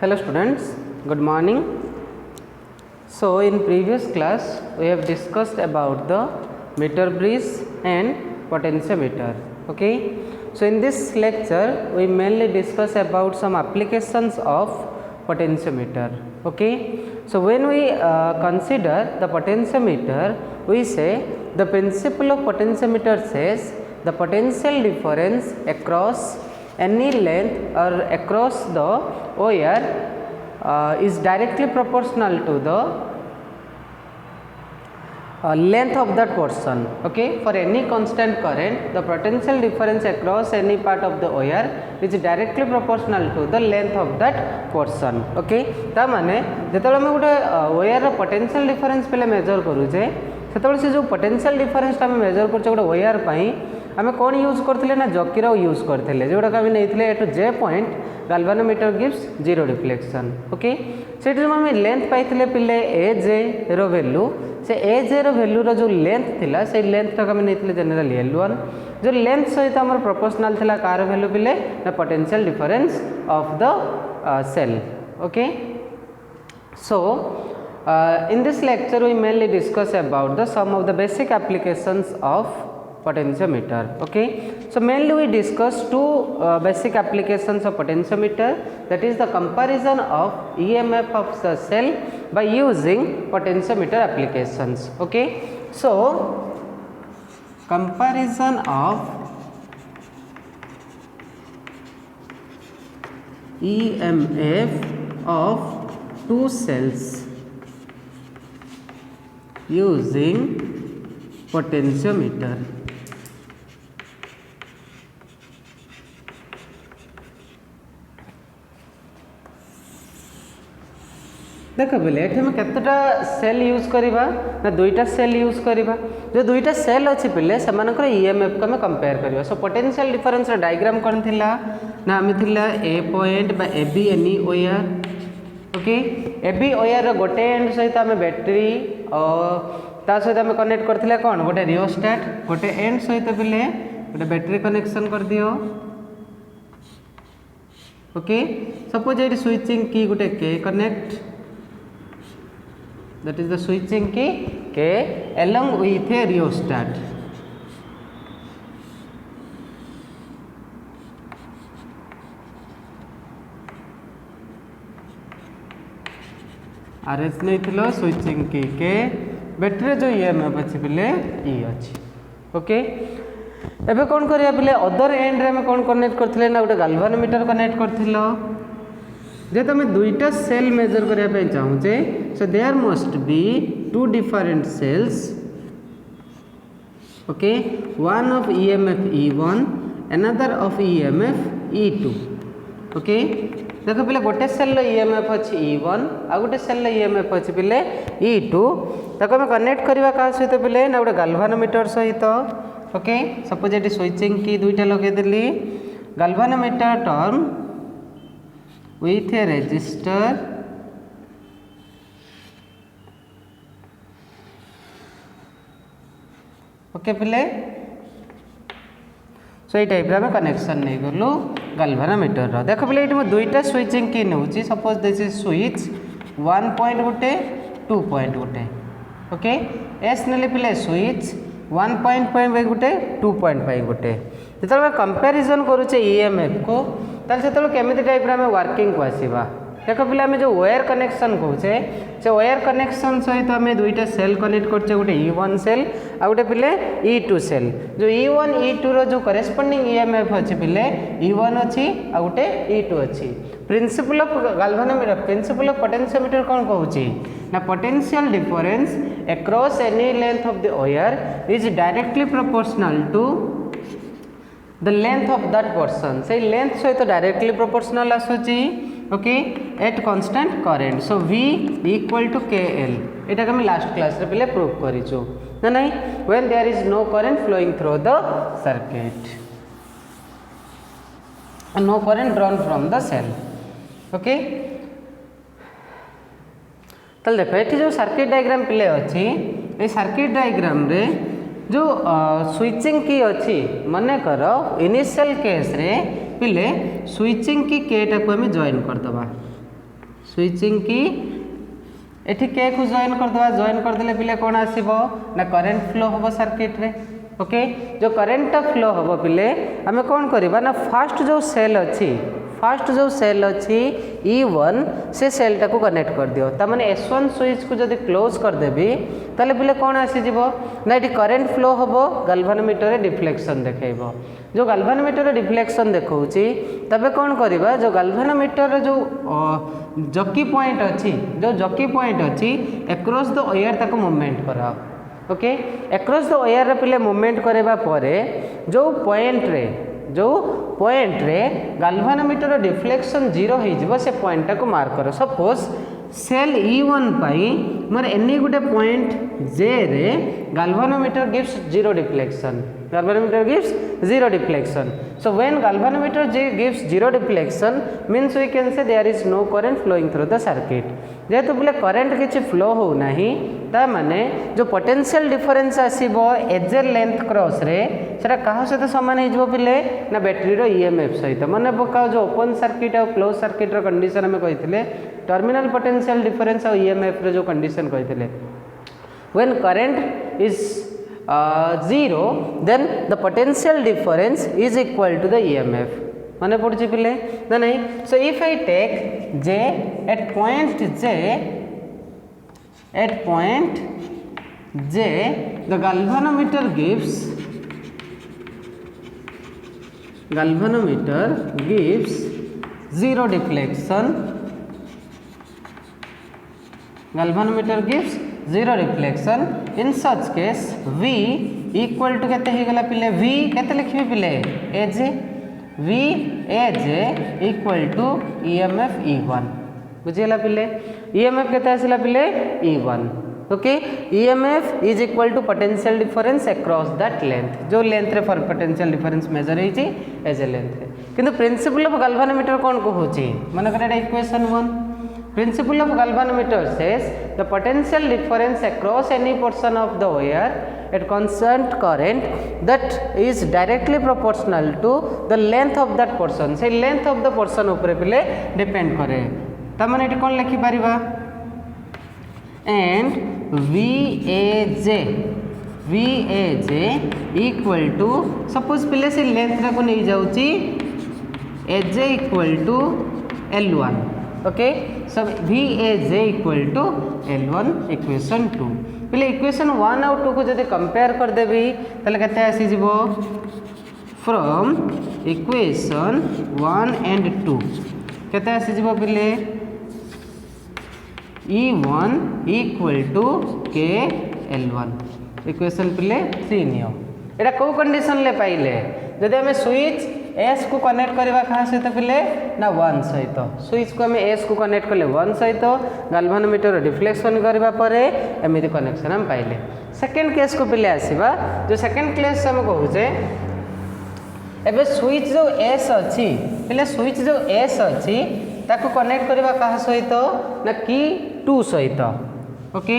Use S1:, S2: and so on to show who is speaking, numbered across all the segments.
S1: Hello students, good morning. So in previous class we have discussed about the meter bridge and potentiometer. Okay. So in this lecture we mainly discuss about some applications of potentiometer. Okay. So when we consider the potentiometer, we say the principle of potentiometer says the potential difference across any length or across the wire is directly proportional to the length of that portion. Okay, for any constant current the potential difference across any part of the wire is directly proportional to the length of that portion. Okay, ता माने जेतबेले हम गोटे wire रो potential difference पहले major करूचे सेतबेले से जो potential difference ता हम मेजर करछे गोटे वायर पई आम कौन यूज करते ना जकीर यूज करते जोटा आम नहीं एटू J point galvanometer gives zero reflection. Okay, से आम लेंथ पाई पिले ए जे रो वैल्यू से ए जे रो वैल्यू रो जो लेंथ थिला से लेंथ टाक आम नहीं जनरली L1 जो लेंथ सहित आम प्रोपोर्शनल थिला कार वैल्यू पिले ना potential difference of the cell. Okay, so in this lecture we mainly discuss about the some of the basic applications of potentiometer. Okay, so mainly we discuss two basic applications of potentiometer, that is the comparison of EMF of the cell by using potentiometer applications. Okay, so comparison of EMF of two cells using potentiometer. देख बोले ये केतटा cell use करवा ना दुईटा cell use करवा जो दुईटा cell अच्छी पिले से ईएमएफ को आम कंपेयर करवा. सो पोटेंशियल डिफरेंस डायग्राम कौन थी ना आम थी ए पॉइंट बा A B any wire. Okay, A B wire गोटे एंड सहित आम बैटेरी और ता सहित आम कनेक्ट करथिले कौन गोटे रियोस्टेट गोटे एंड सहित पिले गोटे बैटेरी कनेक्शन कर दियो. ओके, सपोज ये स्विचिंग की गोटे के connect, that is the switching key K along with a rheostat. RS नहीं थिलो स्विचिंग की के बैटरी जो EMF अच्छी पिले ई अच्छी. ओके, एबे कौन करिया पिले अदर एंड रे में कौन कनेक्ट करथिले ना गोटे गाल्वानोमीटर कनेक्ट करथिलो. जे तुम दुईटा सेल मेजर करने चाहूचे so there must be two different cells. Okay, one of EMF E1 another of EMF E2. Okay, देख पे गोटे सेल EMF अच्छी E1 आ गोटे सेल EMF अच्छी पे E2 ताको आम कनेक्ट करवा क्या सहित पे ना गोटे गाल्वानोमीटर सहित. ओके, सपोज ये स्विचिंग की दुईटा लगेदेली galvanometer turn with a resistor okay पिले. सो ये टाइप में कनेक्शन नहीं गलु गाल्वानोमीटर रो. देख पिले ये दुईटा स्विचिंग की नौची suppose this is switch 1 point गोटे 2 पॉइंट गोटे. ओके, एस नेले पिले स्विच 1 पॉइंट गोटे 2 पॉइंट गोटे. जो कंपेरिजन करुचे EMF को से केमी टाइप आम वर्किंग को आसवा. देख पे आम जो वायर कनेक्शन कहे से वायर कनेक्शन सहित आम दुईटा सेल कनेक्ट करचे गोटे E1 सेल आ गोटे पिले E2 सेल. जो E1 E2 रो जो करेस्पोंडिंग EMF अच्छी पिले E1 अच्छी आ गोटे E2 अच्छी. Principle of galvanometer principle of potentiometer कौन कहूँ ना potential difference across any length of the wire is directly proportional to the length of that portion. से length सहित directly proportional आसुची. Okay, at constant current. so V equal to KL एटा हम last class रे पहले prove करिचो ना नहीं when there is no current flowing through the circuit and no current drawn from the cell. Okay, तल देखो ये जो सर्किट डायग्राम पिले अच्छी ये सर्किट डायग्राम रे जो स्विचिंग की अच्छी मन कर इनिशियल केस रे पिले स्विचिंग की केटा को हमें जॉइन करदबा. स्विचिंग की एठी के को जॉइन कर दवा जॉइन कर देले पिले कोन आसीबो ना करंट फ्लो होबो सर्किट रे ओके जो करंट फ्लो होबो पिले हमें कोन करबा ना फर्स्ट जो सेल अछि E1 से सेल टाको कनेक्ट कर दियो ता माने S1 स्विच को जदी क्लोज कर देबी ताले पिले कोन आसी जिवो ना एठी करंट फ्लो होबो गाल्वानोमीटर रे डिफ्लेक्शन देखेइबो जो गाल्वानोमीटर रे डिफ्लेक्शन देखौची तबे कोन करबा जो गाल्वानोमीटर रे जो जॉकी पॉइंट अछि अक्रॉस द वायर ताको मूवमेंट करा ओके अक्रॉस द वायर रे पिले मूवमेंट करबा परे जो पॉइंट रे गाल्वानोमीटर डिफ्लेक्शन 0 हो जिवो से पॉइंट को मार्क करो सपोज सेल E1 पाई मोर एनी गुटे पॉइंट J रे galvanometer gives zero deflection. So when galvanometer J gives zero deflection means we can say there is no current flowing through the circuit. जेहेतु बोले current किसी flow हो नहीं ता माने जो potential difference आसीबो एजे length cross रे सेटा कहा सहित समान हो जिवो पिले ना बैटरी रो ईएमएफ सहित माने पकाओ जो ओपन सर्किट और क्लोज सर्किट रो कंडीशन हमें कहिथिले टर्मिनल पोटेंशियल डिफरेंस और ईएमएफ रो जो condition कहिथिले when current is 0 then the potential difference is equal to the EMF माने पड़छि पिले ना नहीं so if I take J at point J the galvanometer gives 0 deflection galvanometer gives 0 reflection in such case V equal to केते हे गला पिले V केते लिखबे पिले AJ V AJ equal to EMF E1 बुझिला पिले EMF केते आसिला पिले E1 okay EMF is equal to potential difference across that length जो length रे फॉर पोटेंशियल डिफरेंस मेजर होई छि एज ए लेंथ रे किंतु प्रिंसिपल ऑफ गाल्वानोमीटर कोन को होछि माने करे equation 1 Principle of galvanometer says the potential difference across any portion of the wire at constant current that is directly proportional to the length of that portion. Say length of the portion upre pile depend करे. ता माने eighty कोन लिखि परिबा and VAJ equal to suppose pile से length रा को नै जाउची AJ equal to L1 okay so VAJ equal to L1 equation 2 पहले इक्वेशन 1 और 2 को जदि कंपेयर कर देबी तले केते आसी जिवो फ्रॉम इक्वेशन 1 एंड 2 केते आसी जिवो पहले E1 equal to K L1 equation पहले 3 नियो एटा को कंडीशन ले पाइले जदि हमें स्विच S को कनेक्ट करबा कहा सहित पिले ना 1 सहित स्विच को हमें S को कनेक्ट करले 1 सहित गाल्वानोमीटर डिफ्लेक्शन करबा परे एमिति कनेक्शन हम पाइले सेकंड केस को पिले आसीबा जो सेकंड केस हम कहू जे एबे स्विच जो S अछि पिले स्विच जो S अछि ताको कनेक्ट करबा कहा सहित ना की 2 सहित ओके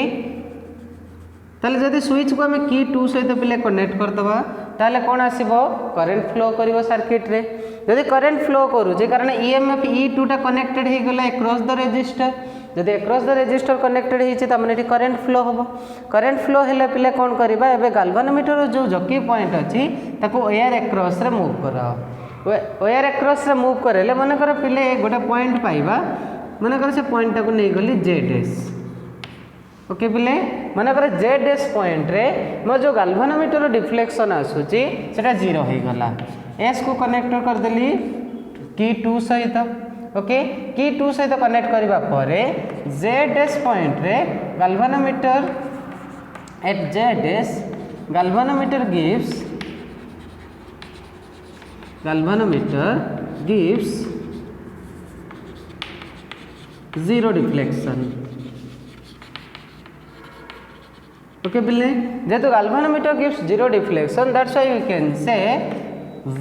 S1: ताले जदि स्विच को हमें की 2 सहित पिले कनेक्ट कर दबा ताले कोन आसीबो करंट फ्लो करिवो सर्किट रे जदि करंट फ्लो करू जे कारण EMF E2 टा कनेक्टेड हे गेला अक्रॉस द रेजिस्टर जदि अक्रॉस द रेजिस्टर कनेक्टेड हे छि त माने करंट फ्लो होबो करंट फ्लो हेले पिले कोन करबा एबे गाल्वानोमीटर जो जॉकी पॉइंट अछि ताको वायर अक्रॉस रे मूव करा वायर अक्रॉस रे मूव करेले माने कर पिले गोटे पॉइंट पाइबा माने कर से पॉइंट टा को नै गली Z' ओके पिले माने कर Z' पॉइंट रे मो जो गाल्वानोमीटर डिफ्लेक्शन आसुची सेटा 0 हो गला S को कनेक्ट कर देली की 2 सहित ओके की 2 सहित कनेक्ट करबा परे Z' पॉइंट रे galvanometer at Z' galvanometer gives 0 deflection okay pile jehetu galvanometer gives 0 deflection that's why we can say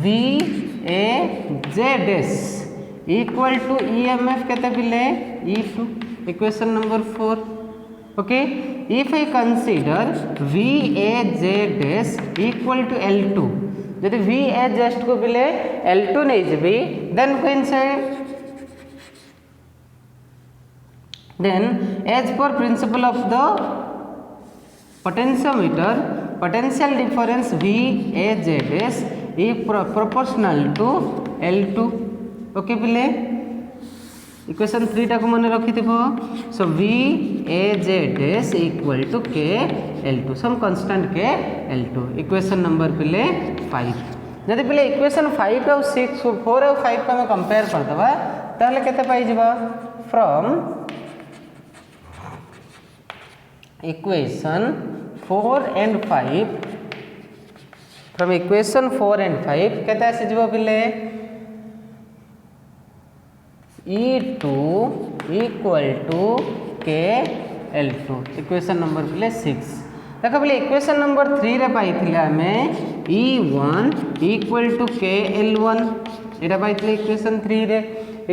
S1: VAJ' equal to EMF kete pile E2 equation number 4 okay if I consider VAJ' equal to L2 जदि VAJ' को pile L2 नै जबी then we can say Then as per principle of the potentiometer, potential difference VAZ is proportional to L2. Okay पिले equation 3 टाक मन रखि थो. सो VAZ is equal to K L2, some constant K L2. Equation number पिले 5. जदि पिले equation 5 और 6 4 और 5 को हम कंपेयर कर दबा ताहले केते पाई जिबा from equation 4 and 5 from equation 4 and 5 केते आसी जिवो पिले E2 equal to K L2 equation number पिले 6. देखो पिले इक्वेशन नंबर 3 रे पाई थिले हमें E1 equal to K L1 एटा पाई थिले इक्वेशन 3 रे.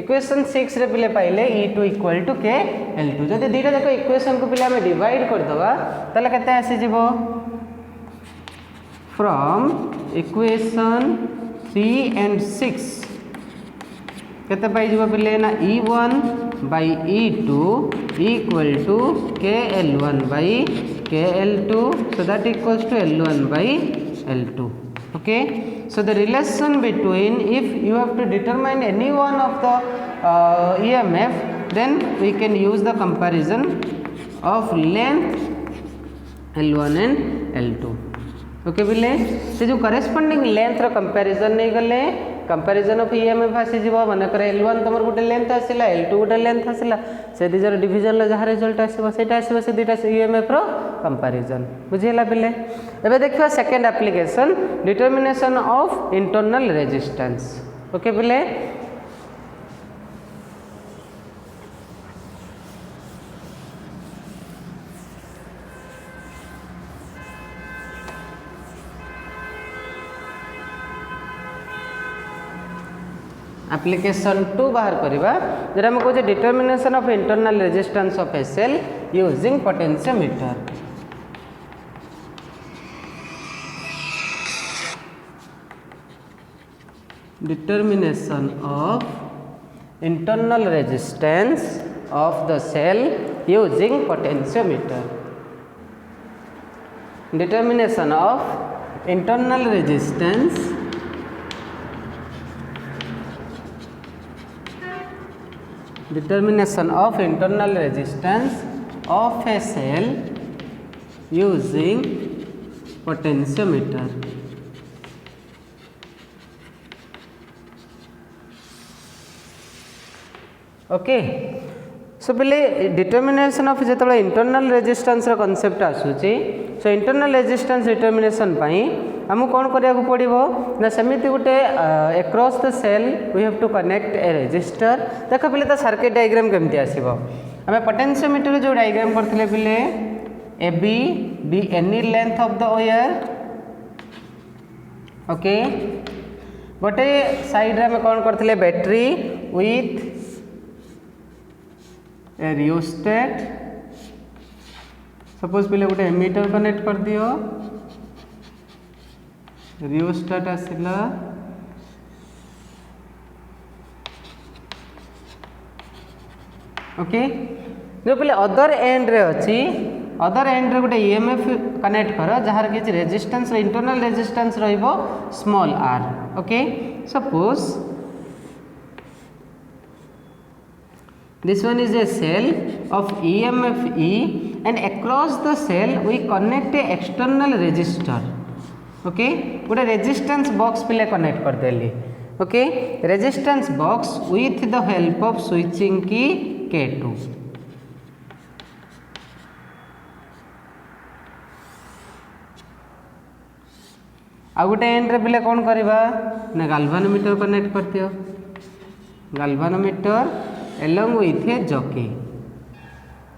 S1: इक्वेशन 6 रे पिले पाइले E2 equal to K L2. जदि दीटा देखो इक्वेशन को पिले हमें डिवाइड कर दवा ताले केते आसी जिवो फ्रॉम इक्वेशन 3 and 6 केते पाई जिवो पिले ना E1 by E2 equal to K L1 by K L2, so that equals to L1 by L2. Okay, so the relation between, if you have to determine any one of the EMF, then we can use the comparison of length L1 and L2. Okay पिले से जो corresponding length रो comparison नहीं गले comparison of EMF आसी जीवा माने करे L1 तमर गुटे length आसिला L2 गुटे length आसिला से दिजर डिवीजन ला जहा रिजल्ट आसीबो सेटा आसीबो से दिटा EMF रो comparison बुझिला पिले. एबे देखियो second application determination of internal resistance. Okay पिले एप्लीकेशन 2 बाहर करवा जरा हम कहते determination of internal resistance of a cell using potentiometer. Determination of internal resistance of the cell using potentiometer. Determination of internal resistance of a cell using potentiometer. Okay so पहले determination of जो internal resistance रो concept आसुची. So internal resistance determination पाई हमको कौन करिया को पड़िबो ना सेमिति गुटे across the cell we have to connect a resistor. देखो पहले तो सर्किट डायग्राम केमती आसीबो हमें पोटेंशियोमीटर जो डायग्राम करथिले पहले A B D any length of the wire. Okay गोटे साइड रे हम कौन करथिले battery with a rheostat. Suppose पहले गोटे एमीटर कनेक्ट कर दियो रियोस्टेट आसिला ओके. जो पहले अदर एंड रे अच्छी अदर एंड रे गोटे ईएमएफ कनेक्ट कर जहार किसी रेजिस्टेंस इंटरनल रेजिस्टेंस रहिबो small R. Okay suppose this one is a cell of EMF E and across the cell we connect a external resistor. okay गोटे resistance box पिले connect कर देली. okay resistance box with the help of switching key K2. आ गोटे and रे पिले कौन करवा ना galvanometer connect कर दियो. Galvanometer along with a jockey.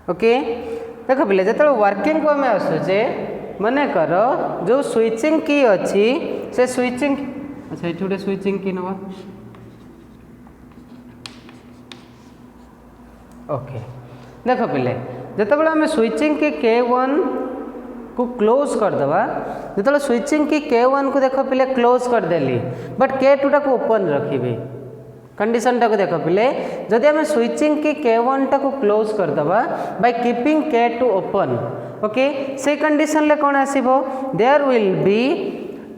S1: Okay देख पिले जो वर्किंग को हमें आसुचे मन कर जो स्विचिंग की अच्छी से स्विचिंग अच्छा ये गोटे स्विचिंग की नवा. ओके देख पिले जो आम स्विचिंग की K1 को क्लोज करदे जो स्विचिंग की K1 को देख पिले क्लोज करदेली बट K2 टाक ओपन रखी कंडीशन टाक देख पिले जदि आम स्विचिंग की K1 टाक क्लोज करदबा by keeping K2 open okay से कंडीशन ले कौन आसीबो there will be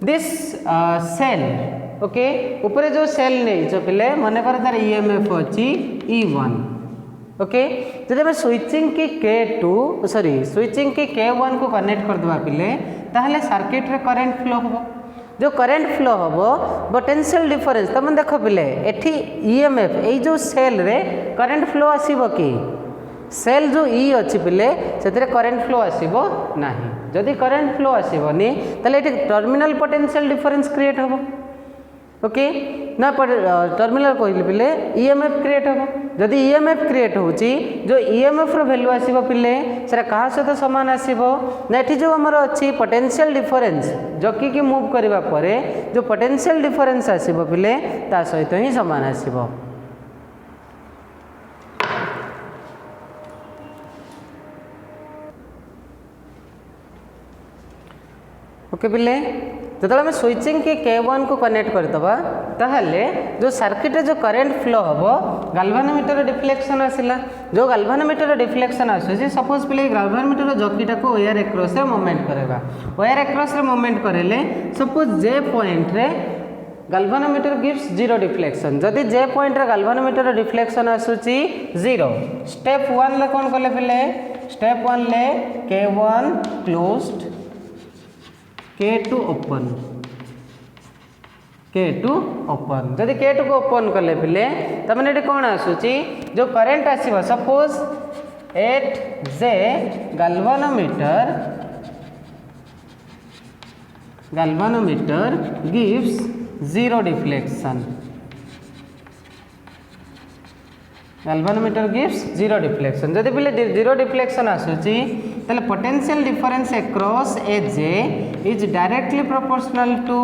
S1: this cell okay ऊपर जो सेल नहीं पिले मन कर तार ईएमएफ अच्छी E1 ओके जब आम स्विचिंग की K2 सॉरी स्विचिंग की K1 को कनेक्ट करदबा पिले ताहले सर्किट रे करंट फ्लो होबो जो करंट फ्लो होबो पोटेंशियल डिफरेंस तब देख पिले एठी ईएमएफ ए जो सेल रे करंट फ्लो आसीबो कि सेल जो ई अच्छी पिले से करंट फ्लो आसीबो नाही जदि करंट फ्लो आसीबोनी ताले एठी टर्मिनल पोटेंशियल डिफरेंस क्रिएट होबो ओके ना टर्मिनल कहले पिले ईएमएफ क्रिएट होबो जदि ईएमएफ क्रिएट होची जो ईएमएफ रो वैल्यू आसीबो पिले सेरा कहा सहित समान आसीबो ना एठी जो हमर अच्छी पोटेंशियल डिफरेंस जकी की मूव करबा परे जो पोटेंशियल डिफरेंस आसीबो पिले ता सहित ही समान आसीबो ओके पिले जो आम स्विचिंग की K1 को कनेक्ट करदबा ताहले जो सर्किट जो करंट फ्लो होबो गाल्वानोमीटर डिफ्लेक्शन आसिला जो गाल्वानोमीटर डिफ्लेक्शन आसुची सपोज पिले गाल्वानोमीटर जकीटा को वायर एक्रॉस रे मूवमेंट करेबा वायर एक्रॉस रे मूवमेंट करेले सपोज जे पॉइंट रे गाल्वानोमीटर गिव्स जीरो डिफ्लेक्शन जदि जे पॉइंट रे गाल्वानोमीटर डिफ्लेक्शन आसुची जीरो स्टेप 1 ले कोन करले पिले स्टेप 1 ले K1 closed K2 open K2 open जदि K2 को ओपन कले पिले तमने एटी कोन आसुची जो करंट आसीबो सपोज एट जे galvanometer gives zero deflection galvanometer gives zero deflection जदि पिले जीरो डिफ्लेक्शन आसुची ताले potential difference across A J is directly proportional to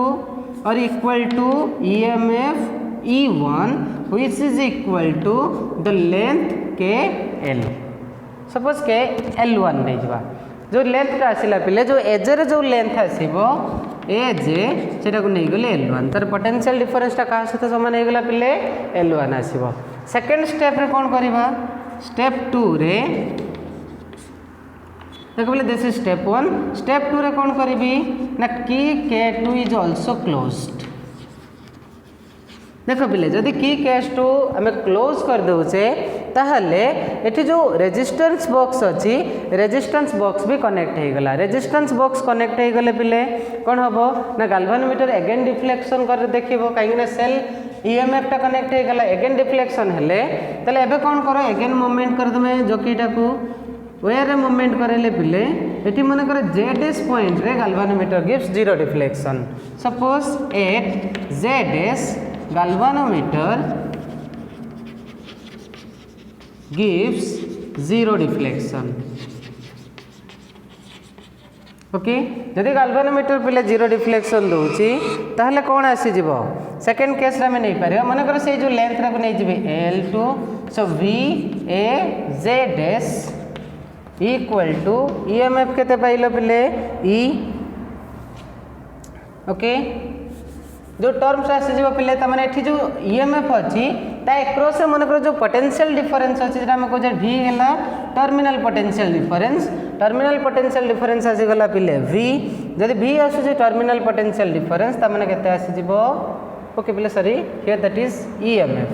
S1: और equal to EMF E1 which is equal to the length KL suppose के L1 नहीं जवा जो length का आसिला पिले जो एज रे जो लेंथ आसीबो एज सेटा को नहीं गले L1 तार पोटेंशियल डिफरेंस ता का सहित समान हे गला पिले L1 आसीबो सेकंड स्टेप रे कोन करबा स्टेप 2 रे देखो बोले दिस इज स्टेप 1 स्टेप 2 रे कोन करबी ना की K2 इज आल्सो क्लोज्ड देखो पिले जदि की K2 हमें क्लोज कर दोचे ताहले एठी जो रेजिस्टेंस बॉक्स अच्छी रेजिस्टेंस बॉक्स भी कनेक्ट हो गला रेजिस्टेंस बॉक्स कनेक्ट हो गले पिले कौन हम ना गाल्वानोमीटर एगेन डिफ्लेक्शन कर देखिबो कहीं सेल ईएमएफ टा कनेक्ट हो गला एगेन डिफ्लेक्शन हेले तले एबे कौन करो एगेन मूवमेंट कर दमे जोकीटा को वायर रे मूवमेंट करेले पिले एठी मन करे जेड पॉइंट रे galvanometer gives zero deflection suppose at Z galvanometer gives zero deflection okay जदि गाल्वानोमीटर पिले जीरो डिफ्लेक्शन दउची ताहले कोन आसी जिवो सेकंड केस रे में नहीं पारे मन कर से जो लेंथ रे को नहीं जिवे L2 so V A Z S equal to EMF केते पाइलो पिले E ओके जो टर्म्स आसीज पिले तमाने एठी जो ईएमएफ अच्छी ता एक्रॉस से मन कर जो पोटेंशियल डिफरेंस अच्छी जेटा हम कहजे V हैला टर्मिनल पोटेंशियल डिफरेंस आसी गला पिले V जदि V आसुजे टर्मिनल पोटेंशियल डिफरेंस तमाने केते आसी जिवो ओके पिले sorry here that is EMF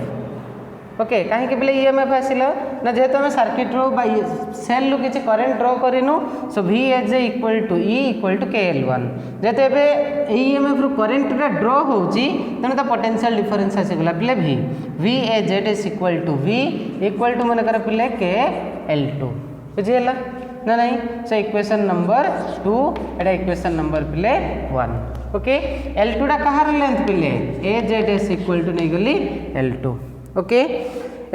S1: okay कहीं पिले ईएमएफ आसिला ना जेहेतु आम सर्किट रो बा सेल रू किसी करेन्ट ड्र करूँ so V as equal to E equal to KL1 जेहेतु एवं ईएमएफ रू करेन्ट ड्र होची तेणु तो पोटेंशियल डिफरेंस आसीगला पिले V A Z is equal to V equal to मन कर पिले KL2 बुझीगला ना नहीं सो इक्वेशन नंबर 2 एटा इक्वेशन नंबर पिले 1 ओके L2 टा कहार लेंथ पिले ए जेड इज इक्वल टू नहीं गली L2 ओके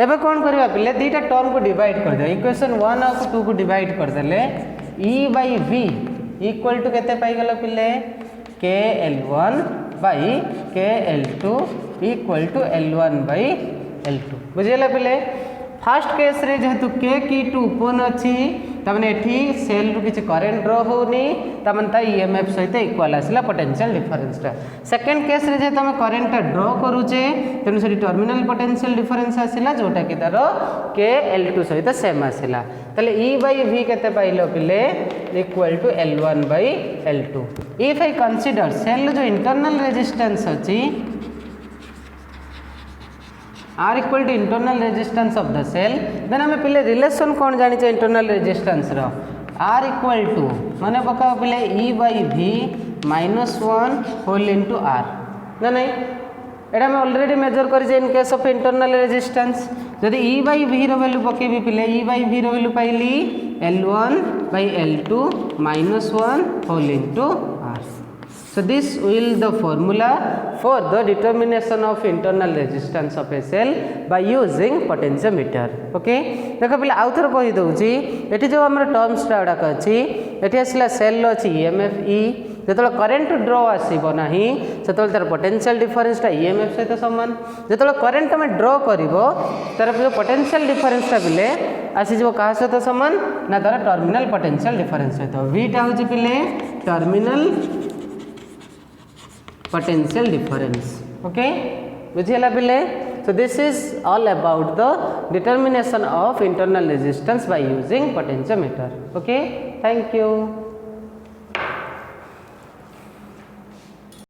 S1: एबे कौन करबा पिले दीटा टर्म को डिवाइड कर दे इक्वेशन 1 और 2 को डिवाइड कर देले E by V equal to केते पाई गलो पिले KL1 by KL2 equal to L1 by L2 बुझेला पिले फर्स्ट केस रे जेहेतु K की टू ओपन अच्छी तमाने एठी सेल रु किछि करंट ड्रॉ होनी तमाने ता ईएमएफ सहित इक्वल आसिला पोटेंशियल डिफरेंस टा सेकंड केस रे जे तमे करंट ड्रॉ करूचे तेनु से टर्मिनल पोटेंशियल डिफरेंस आसिला जोटा कि तार के L2 सहित सेम आसिला तले E by V केते पाइलो पिले equal to L1 by L2 if I consider cell जो इंटरनल रेजिस्टेंस अछि R equal to internal resistance of the cell then हमें पहले रिलेशन कौन जानी चाहिए इंटरनल रेजिस्टेंस रो R equal to माने पकाओ पहले E by V -1 whole into R ना नहीं एटा मैं ऑलरेडी मेजर करी जे in case of internal resistance जदि E by V रो वैल्यू पकेबी पहले E by V रो वैल्यू पाइली L1 by L2 -1 whole into R. So this will the formula for the determination of internal resistance of a cell by using potentiometer. Okay? देखो पहले आउ थोड़ा कही दउची एठी जो हमर टर्म्स टा उडा अछि एठी असला सेल अछि EMF E जेतले करंट ड्रॉ आसीबो नाही सेतले तार पोटेंशियल डिफरेंस टा EMF सहित समान जेतले करंट में ड्रॉ करिवो तार जो पोटेंशियल डिफरेंस टा बिले आसी जो कहा सहित समान ना तार टर्मिनल पोटेंशियल डिफरेंस सहित V टा होची पिले टर्मिनल potential difference. Okay, बुझियला पिले. So this is all about the determination of internal resistance by using potentiometer. Okay, thank you.